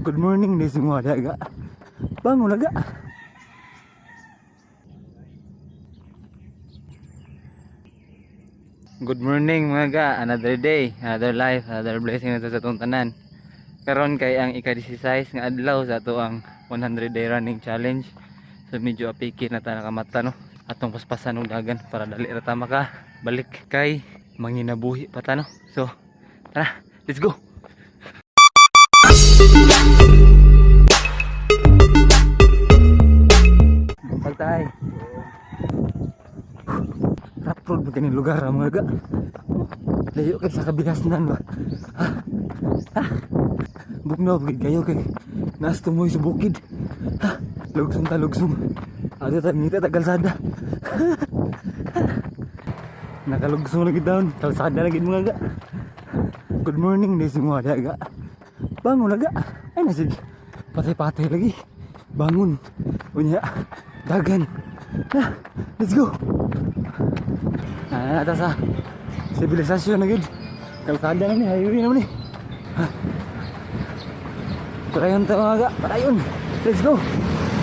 Good morning ni semua daga. Bangun aga. Good morning mga ga. Another day, another life, another blessing na sa atong tanan. Karon kay ang ika-16 nga adlaw sa ato ang 100 day running challenge. So medyo apiki na ta nakamata no. Atong paspasan og dagan para dali ra ta maka balik kay manginabuhi pa ta no. So tara, let's go. Pagtay. Rapod mo kaning lugar mga ga. Layo kay sa kabigasnan ba. Bugnaw gid kayo kay nas tumoy sa bukid. Lugsong ta lugsong. Ado ta ngita ta kalsada. Nakalugsong lagi daw kalsada lagi mga ga. Good morning ni semua daga. Bangun aga. Ay na sige. Patay-patay lagi. Bangun. Unya dagan. Let's go. Nata sa sibilisasyon na gid. Kalsada na ni, highway na ni. Padayon ta mga ga, padayon. Let's go.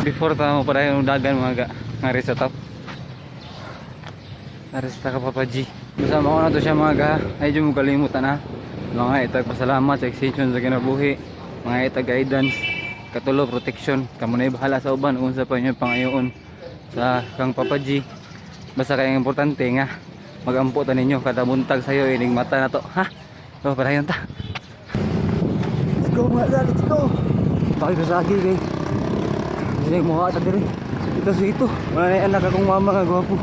Before ta mo padayon dagan mga ga, ngari sa top. Arista ka Papa G. Masama ko na to siya mga ga. Ay di mo kalimutan ha. Mga itag pasalamat sa extension sa kinabuhi. Mga itag guidance, katulo protection. Kamo na bahala sa uban unsa pa inyo pangayoon sa kang Papa G. Basta kayang importante nga magampo ta ninyo kada buntag sayo ining mata na to ha. So padayon ta. Let's go mga ga, let's go. Bakit sa agi kay hindi mo ata dire. Ito sa ito. Wala na anak akong mama nga gwapo.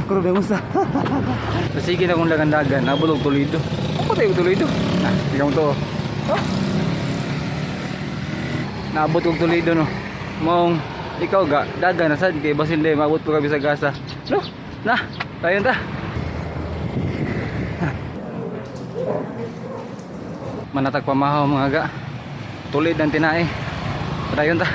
Kuro ba musta? Sige na kung lagandagan, nabulog tulido. Ako tayo tulido. Ikaw to. Oh. Naabot og tulido no. Mong ikaw ga dagan na sad kay basin de maabot ko kabi sa gasa. No. Na, tayon ta. Manatag pamahaw mga ga. Tulid ang tinae. Tayon ta.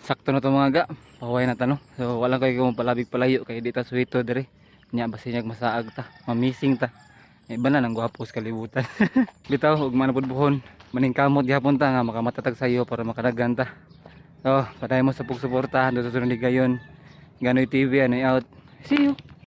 Sakto na to mga ga. Pahuway na ta no. So walang kayo kung palabig palayo kay di ta suwito dire. Nya basinyag masaag ta, mamising ta. Iba na nang gwapos kalibutan. Bitaw ug manapudbuhon, maningkamot gyapon ta nga makamatatag sayo para makadagan ta. So, padayon mo sa pagsuporta do sa sunod gayon. Ganoy TV, Anoy out. See you.